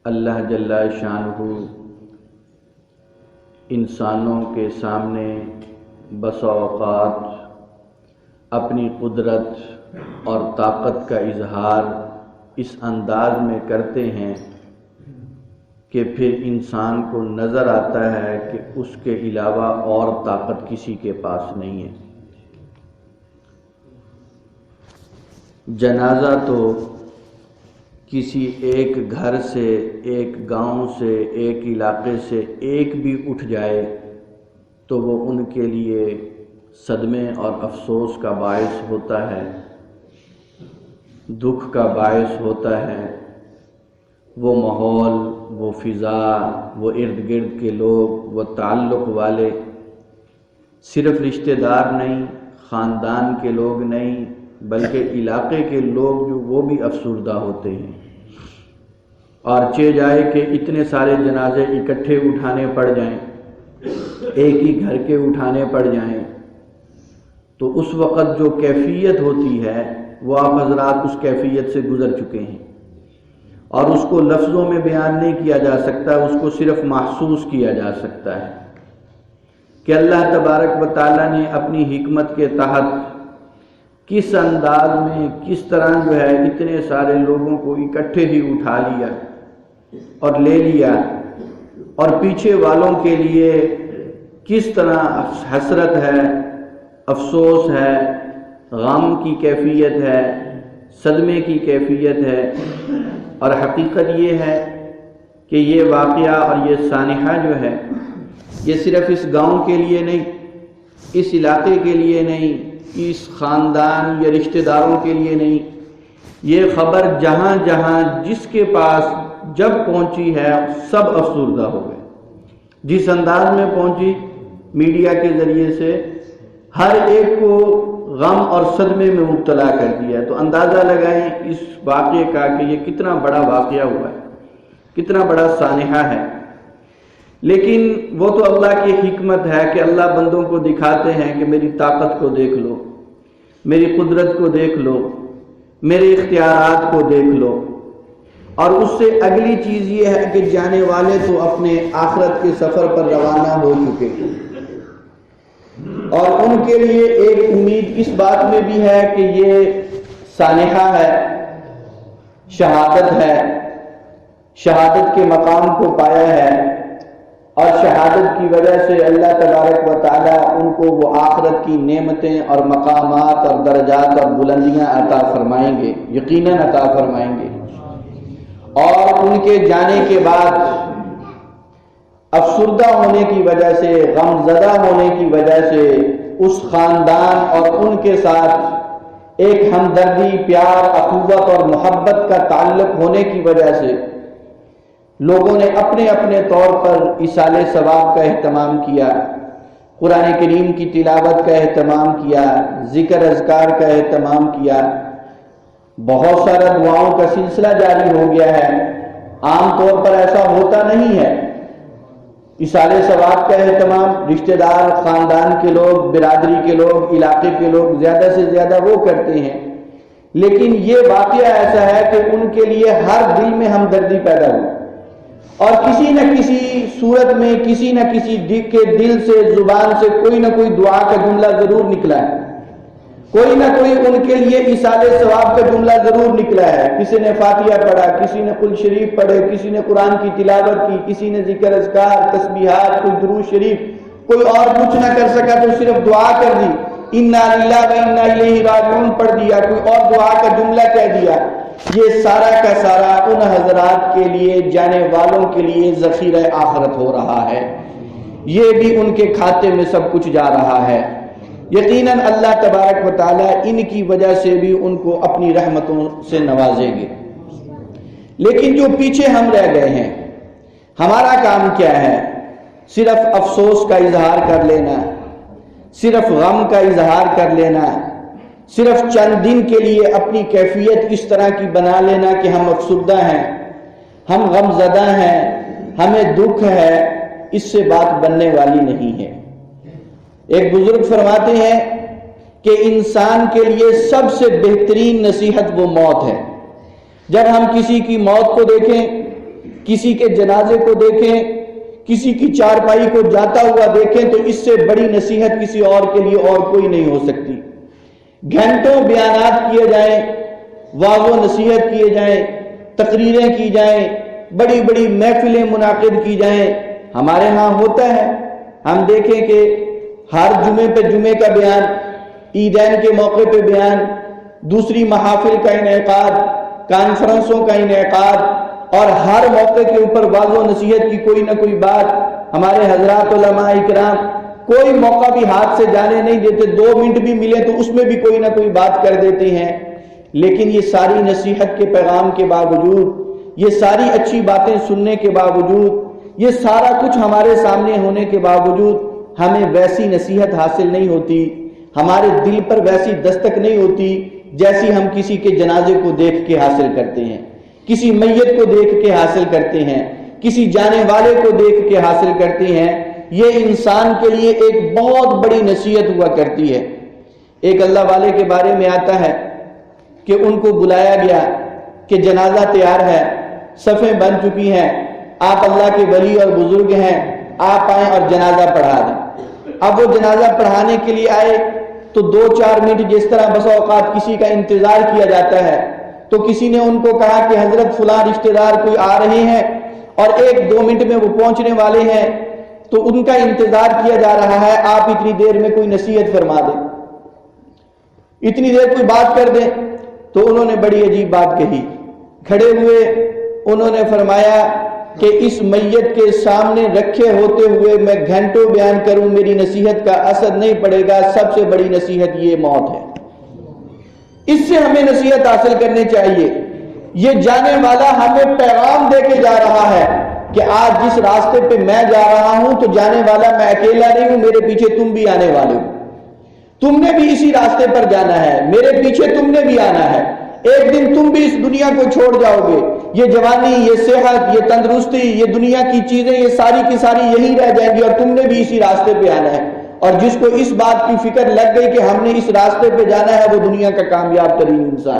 اللہ جل شانہ انسانوں کے سامنے بسا اوقات اپنی قدرت اور طاقت کا اظہار اس انداز میں کرتے ہیں کہ پھر انسان کو نظر آتا ہے کہ اس کے علاوہ اور طاقت کسی کے پاس نہیں ہے۔ جنازہ تو کسی ایک گھر سے، ایک گاؤں سے، ایک علاقے سے ایک بھی اٹھ جائے تو وہ ان کے لیے صدمے اور افسوس کا باعث ہوتا ہے، دکھ کا باعث ہوتا ہے۔ وہ ماحول، وہ فضا، وہ ارد گرد کے لوگ، وہ تعلق والے، صرف رشتہ دار نہیں، خاندان کے لوگ نہیں، بلکہ علاقے کے لوگ جو وہ بھی افسردہ ہوتے ہیں۔ اور چہ جائے کہ اتنے سارے جنازے اکٹھے اٹھانے پڑ جائیں، ایک ہی گھر کے اٹھانے پڑ جائیں، تو اس وقت جو کیفیت ہوتی ہے وہ آپ حضرات اس کیفیت سے گزر چکے ہیں، اور اس کو لفظوں میں بیان نہیں کیا جا سکتا، اس کو صرف محسوس کیا جا سکتا ہے کہ اللہ تبارک و تعالیٰ نے اپنی حکمت کے تحت کس انداز میں، کس طرح جو ہے اتنے سارے لوگوں کو اکٹھے ہی اٹھا لیا اور لے لیا، اور پیچھے والوں کے لیے کس طرح حسرت ہے، افسوس ہے، غم کی کیفیت ہے، صدمے کی کیفیت ہے۔ اور حقیقت یہ ہے کہ یہ واقعہ اور یہ سانحہ جو ہے یہ صرف اس گاؤں کے لیے نہیں، اس علاقے کے لیے نہیں، اس خاندان یا رشتہ داروں کے لیے نہیں، یہ خبر جہاں جہاں جس کے پاس جب پہنچی ہے سب افسردہ ہو گئے۔ جس انداز میں پہنچی میڈیا کے ذریعے سے ہر ایک کو غم اور صدمے میں مبتلا کر دیا ہے۔ تو اندازہ لگائیں اس واقعے کا کہ یہ کتنا بڑا واقعہ ہوا ہے، کتنا بڑا سانحہ ہے۔ لیکن وہ تو اللہ کی حکمت ہے کہ اللہ بندوں کو دکھاتے ہیں کہ میری طاقت کو دیکھ لو، میری قدرت کو دیکھ لو، میرے اختیارات کو دیکھ لو۔ اور اس سے اگلی چیز یہ ہے کہ جانے والے تو اپنے آخرت کے سفر پر روانہ ہو چکے ہیں، اور ان کے لیے ایک امید اس بات میں بھی ہے کہ یہ سانحہ ہے، شہادت ہے، شہادت کے مقام کو پایا ہے، اور شہادت کی وجہ سے اللہ تبارک و تعالیٰ ان کو وہ آخرت کی نعمتیں اور مقامات اور درجات اور بلندیاں عطا فرمائیں گے، یقیناً عطا فرمائیں گے۔ اور ان کے جانے کے بعد افسردہ ہونے کی وجہ سے، غم زدہ ہونے کی وجہ سے اس خاندان اور ان کے ساتھ ایک ہمدردی، پیار، اخوت اور محبت کا تعلق ہونے کی وجہ سے لوگوں نے اپنے اپنے طور پر ایصال ثواب کا اہتمام کیا، قرآن کریم کی تلاوت کا اہتمام کیا، ذکر اذکار کا اہتمام کیا، بہت سارا دعاؤں کا سلسلہ جاری ہو گیا ہے۔ عام طور پر ایسا ہوتا نہیں ہے۔ ایصال ثواب کا اہتمام رشتہ دار، خاندان کے لوگ، برادری کے لوگ، علاقے کے لوگ زیادہ سے زیادہ وہ کرتے ہیں، لیکن یہ واقعہ ایسا ہے کہ ان کے لیے ہر دل میں ہمدردی پیدا ہوئی، اور کسی نہ کسی صورت میں، کسی نہ کسی کے دل سے، زبان سے کوئی نہ کوئی دعا کا جملہ ضرور نکلا ہے، کوئی نہ کوئی ان کے لیے ایصال ثواب کا جملہ ضرور نکلا ہے۔ کسی نے فاتحہ پڑھا، کسی نے قل شریف پڑھے، کسی نے قرآن کی تلاوت کی، کسی نے ذکر اذکار، تسبیحات، کوئی درود شریف، کوئی اور کچھ نہ کر سکا تو صرف دعا کر دی، انا للہ و انا الیہ راجعون پڑھ دیا، کوئی اور دعا کا جملہ کہہ دیا۔ یہ سارا کا سارا ان حضرات کے لیے، جانے والوں کے لیے ذخیرہ آخرت ہو رہا ہے، یہ بھی ان کے کھاتے میں سب کچھ جا رہا ہے۔ یقیناً اللہ تبارک و تعالیٰ ان کی وجہ سے بھی ان کو اپنی رحمتوں سے نوازیں گے۔ لیکن جو پیچھے ہم رہ گئے ہیں، ہمارا کام کیا ہے؟ صرف افسوس کا اظہار کر لینا، صرف غم کا اظہار کر لینا، صرف چند دن کے لیے اپنی کیفیت اس طرح کی بنا لینا کہ ہم افسردہ ہیں، ہم غم زدہ ہیں، ہمیں دکھ ہے، اس سے بات بننے والی نہیں ہے۔ ایک بزرگ فرماتے ہیں کہ انسان کے لیے سب سے بہترین نصیحت وہ موت ہے۔ جب ہم کسی کی موت کو دیکھیں کسی کے جنازے کو دیکھیں، کسی کی چارپائی کو جاتا ہوا دیکھیں تو اس سے بڑی نصیحت کسی اور کے لیے اور کوئی نہیں ہو سکتی۔ گھنٹوں بیانات کیے جائیں، واعظ و نصیحت کیے جائیں، تقریریں کی جائیں، بڑی بڑی محفلیں منعقد کی جائیں، ہمارے ہاں ہوتا ہے۔ ہم دیکھیں کہ ہر جمعے پہ جمعے کا بیان، عیدین کے موقع پہ بیان، دوسری محافل کا انعقاد، کانفرنسوں کا انعقاد، اور ہر موقع کے اوپر واعظ و نصیحت کی کوئی نہ کوئی بات۔ ہمارے حضرات علماء اکرام کوئی موقع بھی ہاتھ سے جانے نہیں دیتے، 2 منٹ بھی ملے تو اس میں بھی کوئی نہ کوئی بات کر دیتے ہیں۔ لیکن یہ ساری نصیحت کے پیغام کے باوجود، یہ ساری اچھی باتیں سننے کے باوجود، یہ سارا کچھ ہمارے سامنے ہونے کے باوجود ہمیں ویسی نصیحت حاصل نہیں ہوتی، ہمارے دل پر ویسی دستک نہیں ہوتی جیسی ہم کسی کے جنازے کو دیکھ کے حاصل کرتے ہیں، کسی میت کو دیکھ کے حاصل کرتے ہیں، کسی جانے والے کو دیکھ کے حاصل کرتے ہیں۔ یہ انسان کے لیے ایک بہت بڑی نصیحت ہوا کرتی ہے۔ ایک اللہ والے کے بارے میں آتا ہے کہ ان کو بلایا گیا کہ جنازہ تیار ہے، صفیں بن چکی ہیں، آپ اللہ کے ولی اور بزرگ ہیں، آپ آئیں اور جنازہ پڑھا دیں۔ اب وہ جنازہ پڑھانے کے لیے آئے تو 2-4 منٹ جس طرح بسا اوقات کسی کا انتظار کیا جاتا ہے، تو کسی نے ان کو کہا کہ حضرت فلاں رشتہ دار کوئی آ رہے ہیں اور 1-2 منٹ میں وہ پہنچنے والے ہیں، تو ان کا انتظار کیا جا رہا ہے، آپ اتنی دیر میں کوئی نصیحت فرما دیں، اتنی دیر کوئی بات کر دیں۔ تو انہوں نے بڑی عجیب بات کہی، کھڑے ہوئے انہوں نے فرمایا کہ اس میت کے سامنے رکھے ہوتے ہوئے میں گھنٹوں بیان کروں، میری نصیحت کا اثر نہیں پڑے گا، سب سے بڑی نصیحت یہ موت ہے۔ اس سے ہمیں نصیحت حاصل کرنی چاہیے۔ یہ جانے والا ہمیں پیغام دے کے جا رہا ہے کہ آج جس راستے پہ میں جا رہا ہوں تو جانے والا میں اکیلا نہیں ہوں، میرے پیچھے تم بھی آنے والے ہو، تم نے بھی اسی راستے پر جانا ہے، میرے پیچھے تم نے بھی آنا ہے، ایک دن تم بھی اس دنیا کو چھوڑ جاؤ گے۔ یہ جوانی، یہ صحت، یہ تندرستی، یہ دنیا کی چیزیں، یہ ساری کی ساری یہی رہ جائیں گی اور تم نے بھی اسی راستے پہ آنا ہے۔ اور جس کو اس بات کی فکر لگ گئی کہ ہم نے اس راستے پہ جانا ہے، وہ دنیا کا کامیاب ترین انسان